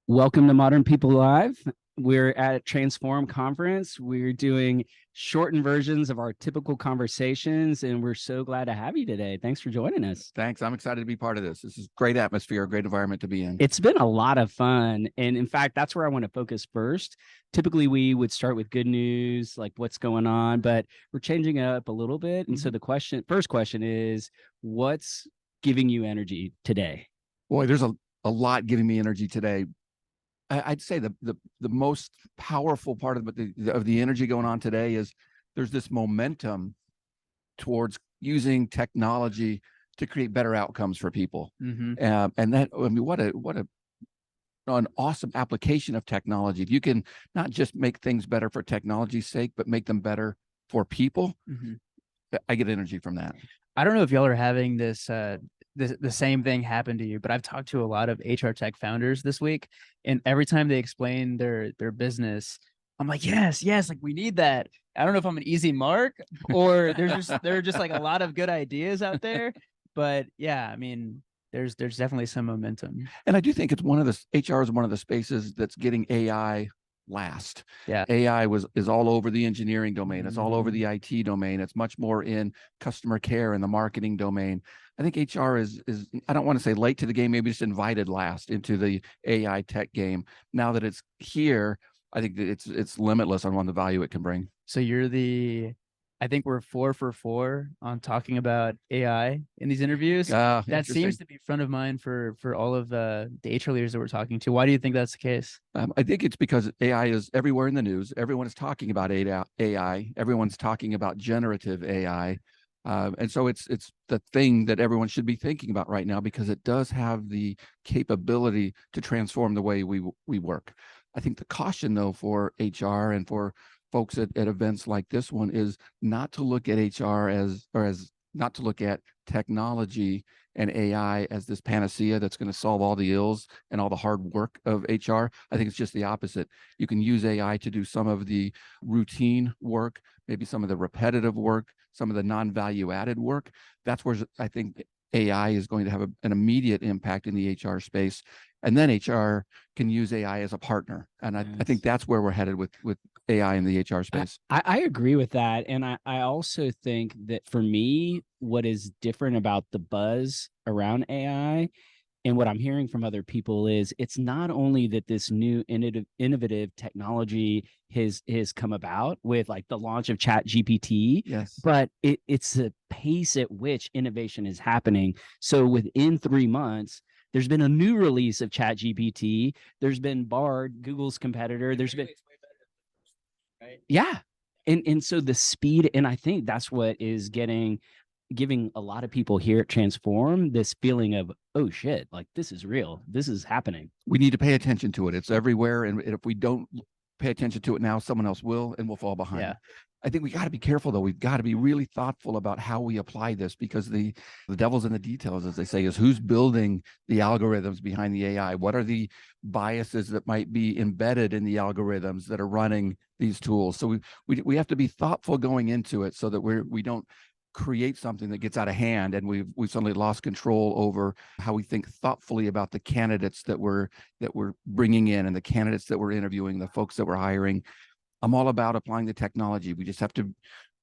Welcome to Modern People Live. We're at Transform Conference. We're doing shortened versions of our typical conversations, and we're so glad to have you today. Thanks for joining us. Thanks. I'm excited to be part of this. This is great atmosphere, a great environment to be in. It's been a lot of fun. And in fact, that's where I want to focus first. Typically, we would start with good news, like what's going on, but we're changing it up a little bit. And so the first question is, what's giving you energy today? Boy, there's a lot giving me energy today. I'd say the most powerful part of the energy going on today is there's this momentum towards using technology to create better outcomes for people. And that, I mean, what an awesome application of technology. If you can not just make things better for technology's sake, but make them better for people, I get energy from that. I don't know if y'all are having this the same thing happen to you, but I've talked to a lot of HR tech founders this week, and every time they explain their business, I'm like, yes, like we need that. I don't know if I'm an easy mark or there are just like a lot of good ideas out there, but yeah, I mean, there's definitely some momentum. And I do think it's HR is one of the spaces that's getting AI last. Yeah. AI is all over the engineering domain. It's all over the IT domain. It's much more in customer care and the marketing domain. I think HR is I don't want to say late to the game, maybe just invited last into the AI tech game. Now that it's here, I think that it's limitless on the value it can bring. So I think we're 4 for 4 on talking about AI in these interviews. That seems to be front of mind for all of the HR leaders that we're talking to. Why do you think that's the case? I think it's because AI is everywhere in the news. Everyone is talking about AI. Everyone's talking about generative AI. And so it's the thing that everyone should be thinking about right now, because it does have the capability to transform the way we work. I think the caution, though, for HR and for folks at events like this one is not to look at HR as not to look at technology and AI as this panacea that's going to solve all the ills and all the hard work of HR. I think it's just the opposite. You can use AI to do some of the routine work, maybe some of the repetitive work, some of the non-value added work. That's where I think AI is going to have an immediate impact in the HR space. And then HR can use AI as a partner. And I think that's where we're headed with AI in the HR space. I agree with that. And I also think that for me, what is different about the buzz around AI and what I'm hearing from other people is it's not only that this new innovative technology has come about with like the launch of ChatGPT, yes, but it's the pace at which innovation is happening. So within 3 months, there's been a new release of ChatGPT. There's been Bard, Google's competitor. There's been, right? Yeah. And so the speed, and I think that's what is giving a lot of people here at Transform this feeling of, oh shit, like this is real. This is happening. We need to pay attention to it. It's everywhere. And if we don't pay attention to it now, someone else will, and we'll fall behind. Yeah. I think we got to be careful, though. We've got to be really thoughtful about how we apply this, because the devil's in the details, as they say, is who's building the algorithms behind the AI? What are the biases that might be embedded in the algorithms that are running these tools? So we have to be thoughtful going into it so that we don't create something that gets out of hand and we've suddenly lost control over how we think thoughtfully about the candidates that we're bringing in and the candidates that we're interviewing, the folks that we're hiring. I'm all about applying the technology. We just have to,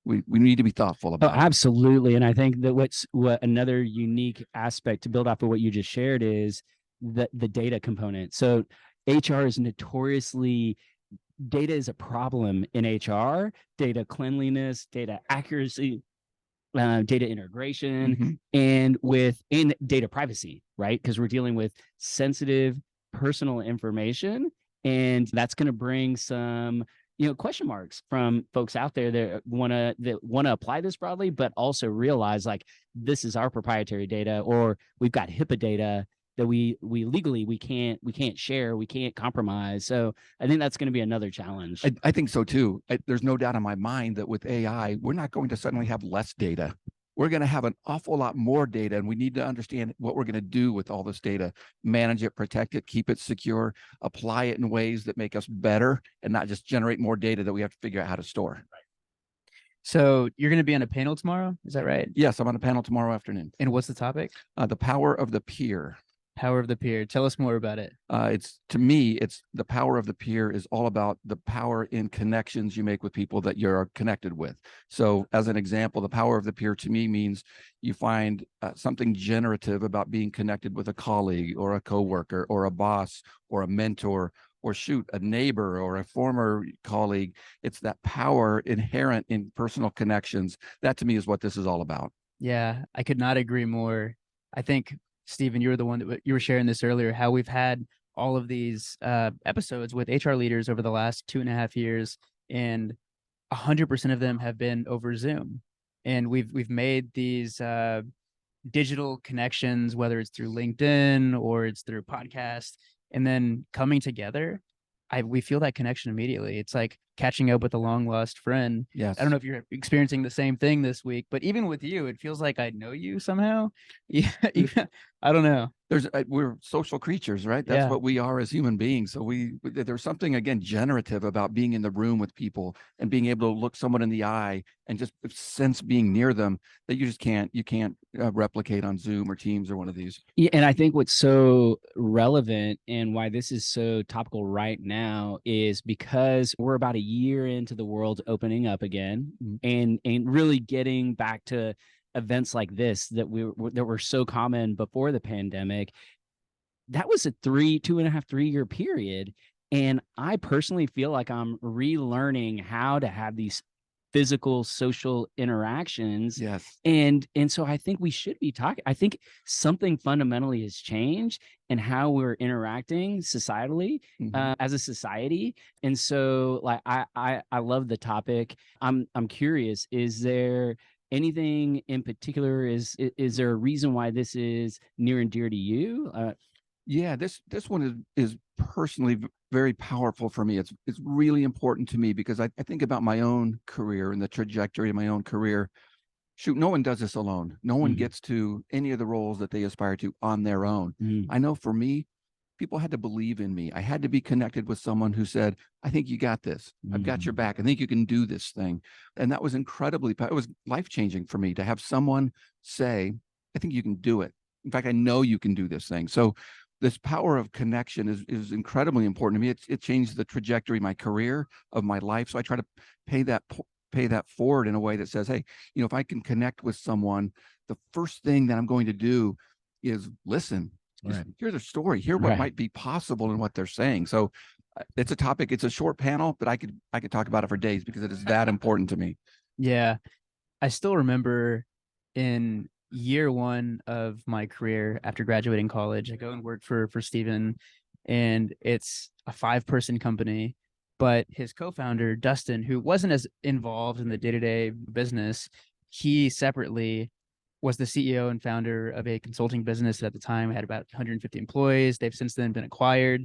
we need to be thoughtful about it. Absolutely. And I think that what another unique aspect to build off of what you just shared is the data component. So HR is notoriously, data is a problem in HR, data cleanliness, data accuracy, data integration, and within data privacy, right? Because we're dealing with sensitive personal information, and that's going to bring some question marks from folks out there that want to apply this broadly, but also realize like this is our proprietary data, or we've got HIPAA data that we legally we can't share, we can't compromise. So I think that's going to be another challenge. I think so too. There's no doubt in my mind that with AI, we're not going to suddenly have less data. We're going to have an awful lot more data, and we need to understand what we're going to do with all this data, manage it, protect it, keep it secure, apply it in ways that make us better, and not just generate more data that we have to figure out how to store. So you're going to be on a panel tomorrow, is that right? Yes, I'm on a panel tomorrow afternoon. And what's the topic? The power of the peer. Power of the peer. Tell us more about it. It's, to me, it's the power of the peer is all about the power in connections you make with people that you're connected with. So as an example, the power of the peer to me means you find something generative about being connected with a colleague or a coworker or a boss or a mentor or shoot, a neighbor or a former colleague. It's that power inherent in personal connections. That to me is what this is all about. Yeah, I could not agree more. I think, Stephen, you were the one that you were sharing this earlier, how we've had all of these episodes with HR leaders over the last 2.5 years, and 100% of them have been over Zoom. And we've made these digital connections, whether it's through LinkedIn or it's through podcast, and then coming together, we feel that connection immediately. It's like catching up with a long lost friend. Yes. I don't know if you're experiencing the same thing this week, but even with you, it feels like I know you somehow. Yeah, I don't know. We're social creatures, right? That's what we are as human beings. So there's something, again, generative about being in the room with people and being able to look someone in the eye and just sense being near them that you can't replicate on Zoom or Teams or one of these. Yeah, and I think what's so relevant and why this is so topical right now is because we're about a year into the world opening up again, and really getting back to events like this that were so common before the pandemic. That was a 2.5, 3 year period. And I personally feel like I'm relearning how to have these physical social interactions. Yes. And so I think we should be talking. I think something fundamentally has changed in how we're interacting societally, as a society. And so like I love the topic. I'm curious, is there anything in particular, is there a reason why this is near and dear to you? Yeah, this one is personally very powerful for me. It's really important to me because I think about my own career and the trajectory of my own career. Shoot, no one does this alone. No one gets to any of the roles that they aspire to on their own. I know for me, people had to believe in me. I had to be connected with someone who said, I think you got this. I've got your back. I think you can do this thing. And that was it was life-changing for me to have someone say, I think you can do it. In fact, I know you can do this thing. So this power of connection is incredibly important to me. It changed the trajectory of my career, of my life. So I try to pay that forward in a way that says, hey, if I can connect with someone, the first thing that I'm going to do is listen. Right. Hear their story, hear what might be possible in what they're saying. So it's a topic, it's a short panel, but I could talk about it for days because it is that important to me. Yeah. I still remember in year one of my career after graduating college, I go and work for Stephen, and it's a 5-person company, but his co-founder, Dustin, who wasn't as involved in the day-to-day business, he separately was the CEO and founder of a consulting business that at the time had about 150 employees. They've since then been acquired.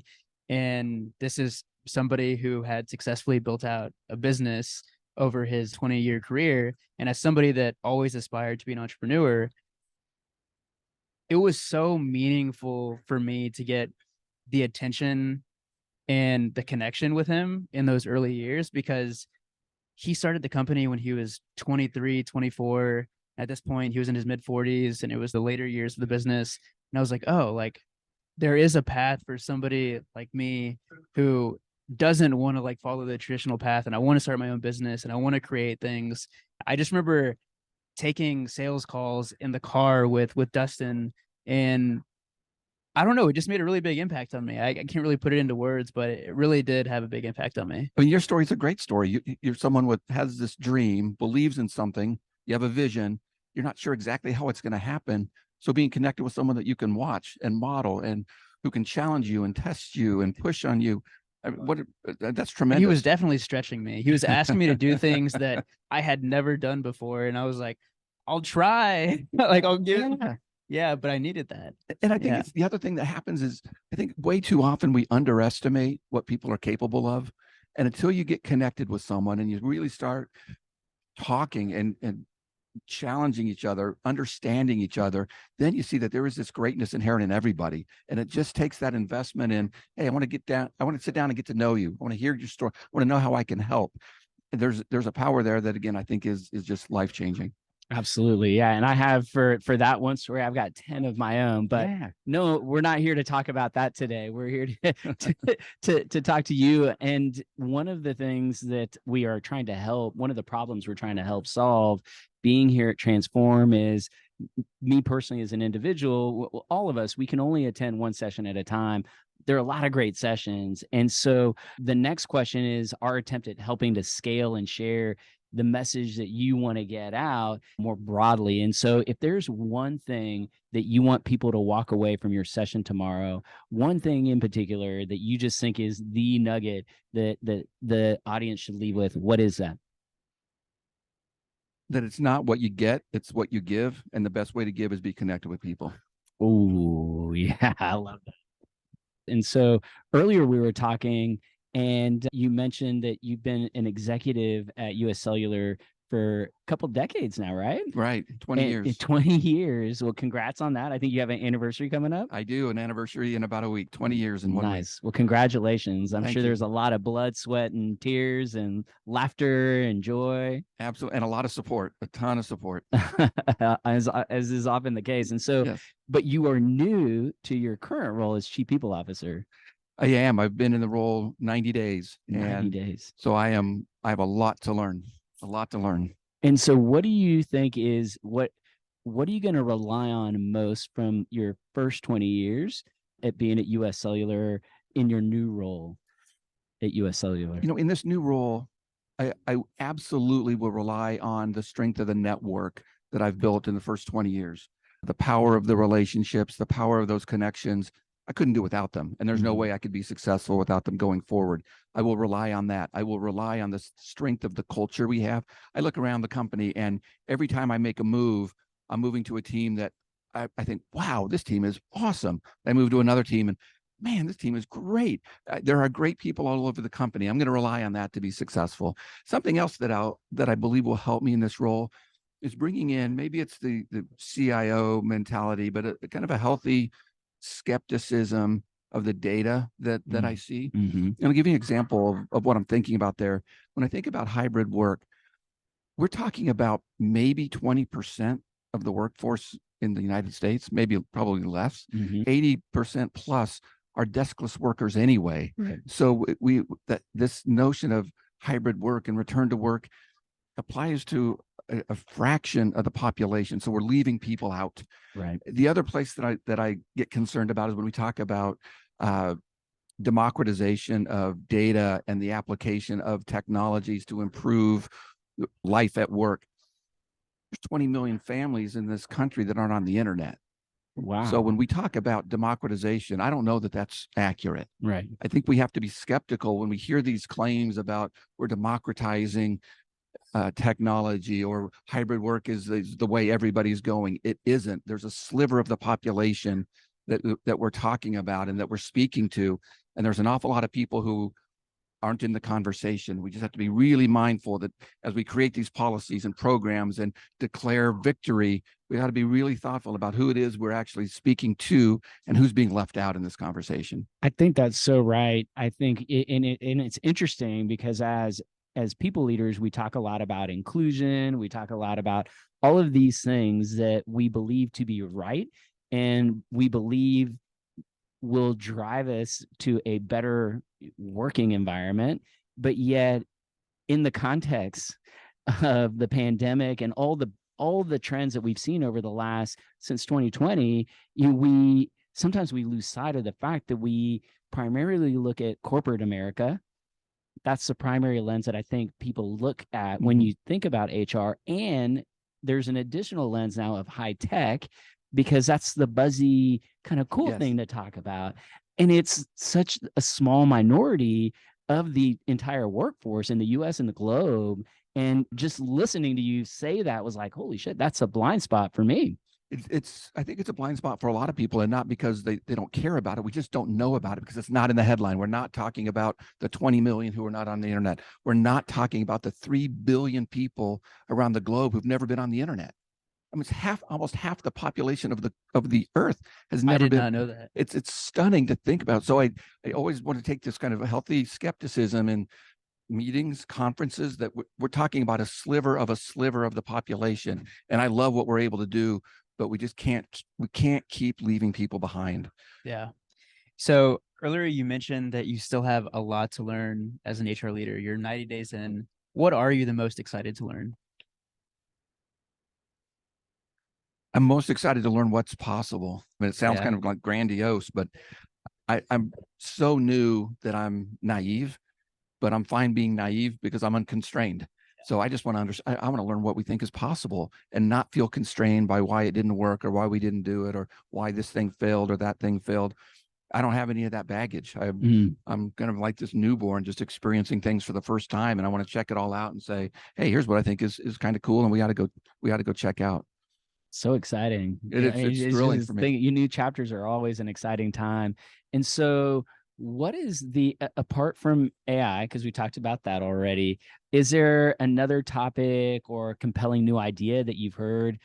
And this is somebody who had successfully built out a business over his 20-year career. And as somebody that always aspired to be an entrepreneur, it was so meaningful for me to get the attention and the connection with him in those early years, because he started the company when he was 23, 24. At this point, he was in his mid 40s, and it was the later years of the business. And I was like, oh, like there is a path for somebody like me who doesn't want to like follow the traditional path, and I want to start my own business and I want to create things. I just remember taking sales calls in the car with Dustin, and I don't know, it just made a really big impact on me. I can't really put it into words, but it really did have a big impact on me. I mean, your story is a great story. You're someone has this dream, believes in something, you have a vision, you're not sure exactly how it's going to happen. So being connected with someone that you can watch and model and who can challenge you and test you and push on you, that's tremendous. He was definitely stretching me. He was asking me to do things that I had never done before, and I was like, I'll try. Like I'll give it. Yeah, but I needed that. And I think it's the other thing that happens is I think way too often we underestimate what people are capable of. And until you get connected with someone and you really start talking and challenging each other, understanding each other, then you see that there is this greatness inherent in everybody. And it just takes that investment in, hey, I want to sit down and get to know you. I want to hear your story. I want to know how I can help. And there's a power there that, again, I think is just life-changing. Absolutely. Yeah. And I have for that one story, I've got 10 of my own, but Yeah. no, we're not here to talk about that today. We're here to talk to you. And one of the things that we are trying to help, one of the problems we're trying to help solve being here at Transform is me personally as an individual, all of us, we can only attend one session at a time. There are a lot of great sessions. And so the next question is our attempt at helping to scale and share the message that you want to get out more broadly. And so if there's one thing that you want people to walk away from your session tomorrow, one thing in particular that you just think is the nugget that the audience should leave with, what is that? That it's not what you get, it's what you give. And the best way to give is be connected with people. Oh, yeah, I love that. And so earlier we were talking, and you mentioned that you've been an executive at UScellular for a couple decades now, right? Right. 20 And years. 20 years. Well, congrats on that. I think you have an anniversary coming up. I do, an anniversary in about a week, 20 years in 1 week. Nice. Well, congratulations. I'm Thank sure you. there's a lot of blood, sweat, and tears and laughter and joy. Absolutely. And a lot of support, a ton of support. as is often the case. And so, Yes. but you are new to your current role as Chief People Officer. I am. I've been in the role 90 days. 90 days. So I have a lot to learn, a lot to learn. And so what do you think is what are you going to rely on most from your first 20 years at being at UScellular in your new role at UScellular? You know, in this new role, I absolutely will rely on the strength of the network that I've built in the first 20 years, the power of the relationships, the power of those connections. I couldn't do without them. And there's no way I could be successful without them going forward. I will rely on that. I will rely on the strength of the culture we have. I look around the company, and every time I make a move, I'm moving to a team that I think, wow, this team is awesome. I move to another team and, man, this team is great. There are great people all over the company. I'm going to rely on that to be successful. Something else that I believe will help me in this role is bringing in, maybe it's the CIO mentality, but a kind of a healthy skepticism of the data that I see. And I'll give you an example of what I'm thinking about there. When I think about hybrid work, we're talking about maybe 20% of the workforce in the United States, maybe probably less. 80% plus are deskless workers anyway. Right. So this notion of hybrid work and return to work applies to a fraction of the population. So we're leaving people out. Right. The other place that I get concerned about is when we talk about democratization of data and the application of technologies to improve life at work. There's 20 million families in this country that aren't on the internet. Wow. So when we talk about democratization, I don't know that that's accurate. Right. I think we have to be skeptical when we hear these claims about we're democratizing technology or hybrid work is the way everybody's going. It isn't. There's a sliver of the population that we're talking about and that we're speaking to. And there's an awful lot of people who aren't in the conversation. We just have to be really mindful that as we create these policies and programs and declare victory, we got to be really thoughtful about who it is we're actually speaking to and who's being left out in this conversation. I think that's so right. I think and it's interesting because as people leaders, we talk a lot about inclusion. We talk a lot about all of these things that we believe to be right and we believe will drive us to a better working environment. But yet, in the context of the pandemic and all the trends that we've seen over the last since 2020, we sometimes lose sight of the fact that we primarily look at corporate America. That's the primary lens that I think people look at when you think about HR. And there's an additional lens now of high tech, because that's the buzzy kind of cool thing to talk about. And it's such a small minority of the entire workforce in the US and the globe. And just listening to you say that was like, holy shit, that's a blind spot for me. I think it's a blind spot for a lot of people, and not because they don't care about it. We just don't know about it because it's not in the headline. We're not talking about the 20 million who are not on the internet. We're not talking about the 3 billion people around the globe who've never been on the internet. I mean, it's almost half the population of the earth has never been. I did not know that. It's stunning to think about. So I always want to take this kind of a healthy skepticism and meetings, conferences that we're talking about a sliver of the population. And I love what we're able to do, but we can't keep leaving people behind. Yeah. So earlier you mentioned that you still have a lot to learn as an HR leader. You're 90 days in. What are you the most excited to learn? I'm most excited to learn what's possible. I mean, it sounds Yeah. kind of like grandiose, but I'm so new that I'm naive, but I'm fine being naive because I'm unconstrained. So I just want to understand. I want to learn what we think is possible and not feel constrained by why it didn't work or why we didn't do it or why this thing failed or that thing failed. I don't have any of that baggage. I'm kind of like this newborn, just experiencing things for the first time, and I want to check it all out and say, hey, here's what I think is kind of cool, and we ought to go check out. So exciting. It's thrilling for me. New chapters are always an exciting time. And so what is the, apart from AI, because we talked about that already, is there another topic or compelling new idea that you've heard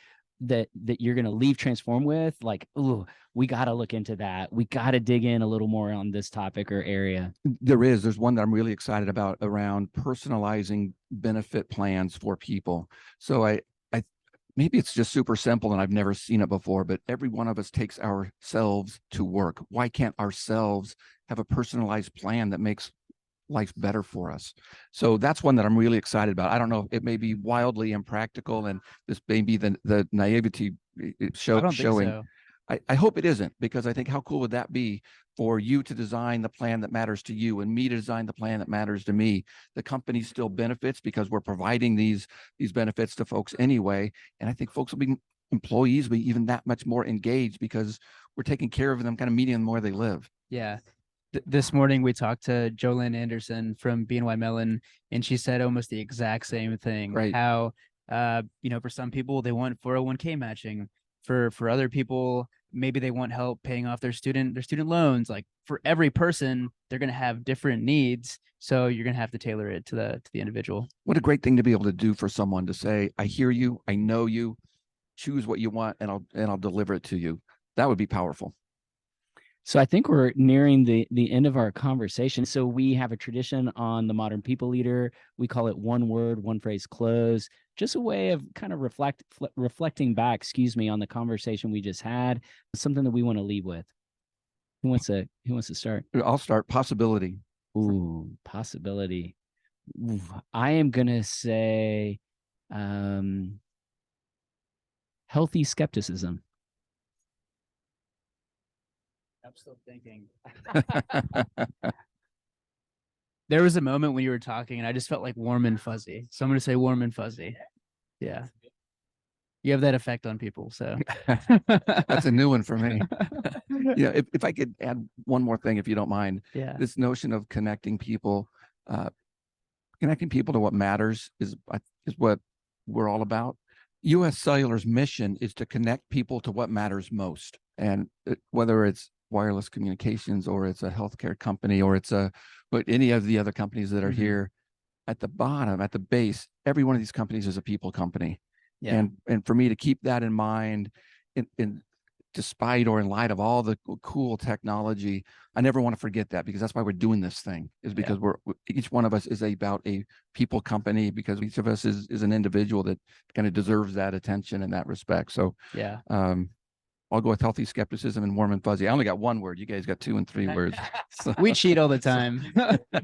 that you're going to leave Transform with? Like, oh, we got to look into that. We got to dig in a little more on this topic or area. There's one that I'm really excited about around personalizing benefit plans for people. So maybe it's just super simple and I've never seen it before, but every one of us takes ourselves to work. Why can't ourselves have a personalized plan that makes life better for us? So that's one that I'm really excited about. I don't know, it may be wildly impractical, and this may be the naivety showing. So. I hope it isn't, because I think how cool would that be for you to design the plan that matters to you and me to design the plan that matters to me. The company still benefits because we're providing these benefits to folks anyway. And I think employees will be even that much more engaged because we're taking care of them, kind of meeting them where they live. Yeah. This morning we talked to Jolynn Anderson from BNY Mellon, and she said almost the exact same thing. Right. How, for some people they want 401k matching. For other people, maybe they want help paying off their student loans. Like, for every person, they're going to have different needs. So you're going to have to tailor it to the individual. What a great thing to be able to do for someone, to say, I hear you, I know you, choose what you want, and I'll deliver it to you. That would be powerful. So I think we're nearing the end of our conversation. So we have a tradition on the Modern People Leader. We call it one word, one phrase, close. Just a way of kind of reflecting back, on the conversation we just had. Something that we want to leave with. Who wants to start? I'll start. Possibility. Ooh, possibility. Ooh, I am gonna say healthy skepticism. I'm still thinking. There was a moment when you were talking and I just felt like warm and fuzzy. So I'm going to say warm and fuzzy. Yeah. You have that effect on people. So that's a new one for me. Yeah. If I could add one more thing, if you don't mind. Yeah. This notion of connecting people to what matters is what we're all about. UScellular's mission is to connect people to what matters most. And whether it's wireless communications or it's a healthcare company or but any of the other companies that are here, at the bottom, at the base, every one of these companies is a people company. Yeah. And for me to keep that in mind, in despite or in light of all the cool technology, I never want to forget that, because that's why we're doing this thing, is because each one of us is about a people company, because each of us is an individual that kind of deserves that attention in that respect. So yeah. I'll go with healthy skepticism and warm and fuzzy. I only got one word. You guys got 2 and 3 words. So, we cheat all the time.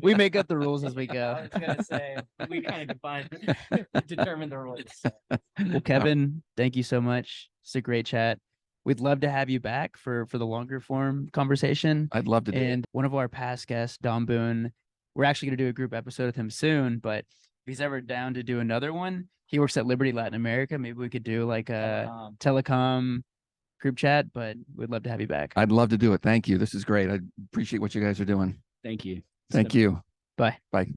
We make up the rules as we go. I was gonna say, we kind of determine the rules. Well, Kevin, thank you so much. It's a great chat. We'd love to have you back for the longer form conversation. I'd love to do it. And one of our past guests, Don Boone, we're actually going to do a group episode with him soon, but if he's ever down to do another one, he works at Liberty Latin America. Maybe we could do like a telecom group chat, but we'd love to have you back. I'd love to do it. Thank you. This is great. I appreciate what you guys are doing. Thank you. Thank you. Bye. Bye.